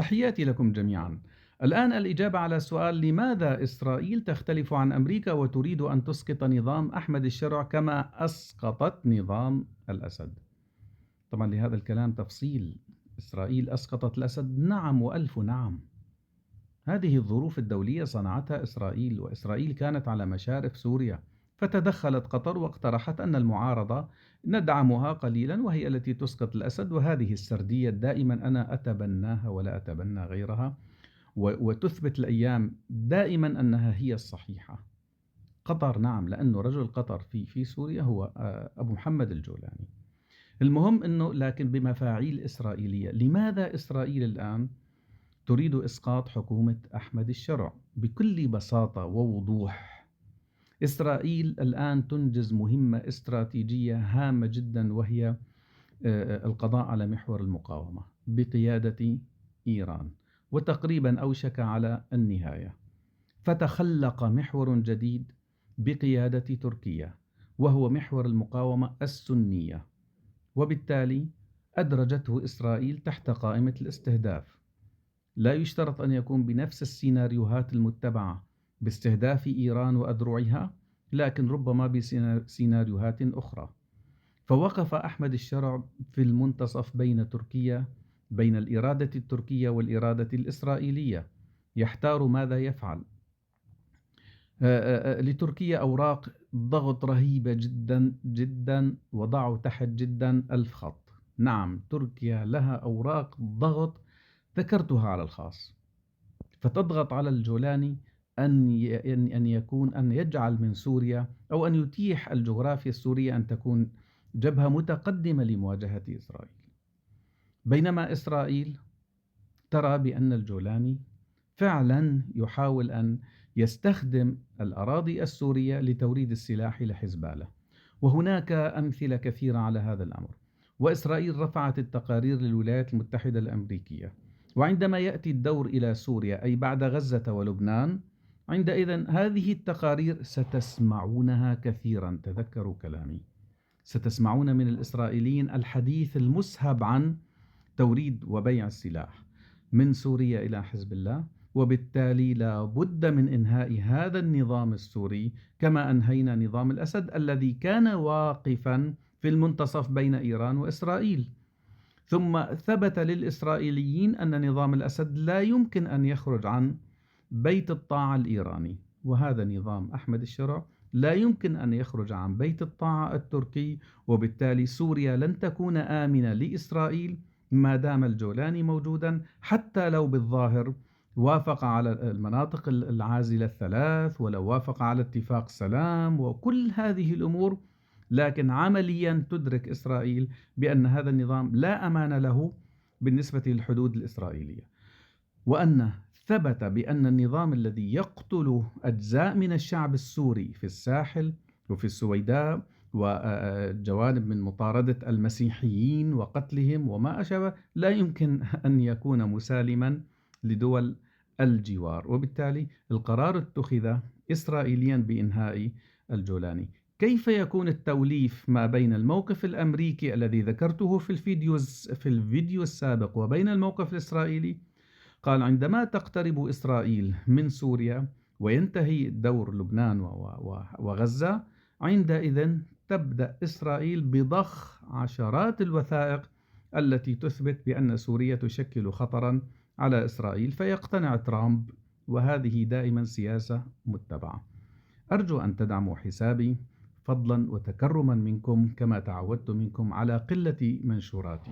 تحياتي لكم جميعا. الآن الإجابة على سؤال: لماذا إسرائيل تختلف عن أمريكا وتريد أن تسقط نظام أحمد الشرع كما أسقطت نظام الأسد؟ طبعا لهذا الكلام تفصيل. إسرائيل أسقطت الأسد؟ نعم وألف نعم. هذه الظروف الدولية صنعتها إسرائيل، وإسرائيل كانت على مشارف سوريا، فتدخلت قطر واقترحت أن المعارضة ندعمها قليلا وهي التي تسقط الأسد. وهذه السردية دائما أنا أتبناها ولا أتبنى غيرها، وتثبت الأيام دائما أنها هي الصحيحة. قطر نعم، لأنه رجل قطر في سوريا هو أبو محمد الجولاني. المهم أنه لكن بمفاعيل إسرائيلية. لماذا إسرائيل الآن تريد إسقاط حكومة أحمد الشرع؟ بكل بساطة ووضوح، إسرائيل الآن تنجز مهمة استراتيجية هامة جدا، وهي القضاء على محور المقاومة بقيادة إيران، وتقريبا أوشك على النهاية. فتخلق محور جديد بقيادة تركيا، وهو محور المقاومة السنية، وبالتالي أدرجته إسرائيل تحت قائمة الاستهداف. لا يشترط أن يكون بنفس السيناريوهات المتبعة باستهداف إيران وأذرعها، لكن ربما بسيناريوهات أخرى. فوقف أحمد الشرع في المنتصف بين الإرادة التركية والإرادة الإسرائيلية، يحتار ماذا يفعل. لتركيا أوراق ضغط رهيبة جدا جدا، وضعوا تحت جدا 1000 خط. نعم، تركيا لها أوراق ضغط ذكرتها على الخاص، فتضغط على الجولاني أن يجعل من سوريا، أو أن يتيح الجغرافيا السورية أن تكون جبهة متقدمة لمواجهة إسرائيل. بينما إسرائيل ترى بأن الجولاني فعلا يحاول أن يستخدم الأراضي السورية لتوريد السلاح لحزب الله، وهناك أمثلة كثيرة على هذا الأمر. وإسرائيل رفعت التقارير للولايات المتحدة الأمريكية، وعندما يأتي الدور إلى سوريا أي بعد غزة ولبنان، عندئذ هذه التقارير ستسمعونها كثيرا. تذكروا كلامي، ستسمعون من الإسرائيليين الحديث المسهب عن توريد وبيع السلاح من سوريا إلى حزب الله، وبالتالي لا بد من إنهاء هذا النظام السوري كما أنهينا نظام الأسد الذي كان واقفا في المنتصف بين إيران وإسرائيل. ثم ثبت للإسرائيليين أن نظام الأسد لا يمكن أن يخرج عن بيت الطاعة الإيراني، وهذا نظام أحمد الشرع لا يمكن أن يخرج عن بيت الطاعة التركي. وبالتالي سوريا لن تكون آمنة لإسرائيل ما دام الجولاني موجودا، حتى لو بالظاهر وافق على المناطق العازلة الثلاث، ولو وافق على اتفاق سلام وكل هذه الأمور، لكن عمليا تدرك إسرائيل بأن هذا النظام لا أمان له بالنسبة للحدود الإسرائيلية، وأن ثبت بأن النظام الذي يقتل أجزاء من الشعب السوري في الساحل وفي السويداء وجوانب من مطاردة المسيحيين وقتلهم وما أشبه لا يمكن أن يكون مسالما لدول الجوار. وبالتالي القرار اتخذ إسرائيليا بإنهاء الجولاني. كيف يكون التوليف ما بين الموقف الأمريكي الذي ذكرته في الفيديو السابق وبين الموقف الإسرائيلي؟ قال: عندما تقترب إسرائيل من سوريا وينتهي دور لبنان وغزة، عندئذ تبدأ إسرائيل بضخ عشرات الوثائق التي تثبت بأن سوريا تشكل خطرا على إسرائيل، فيقتنع ترامب، وهذه دائما سياسة متبعة. أرجو أن تدعموا حسابي فضلا وتكرما منكم، كما تعودت منكم على قلة منشوراتي.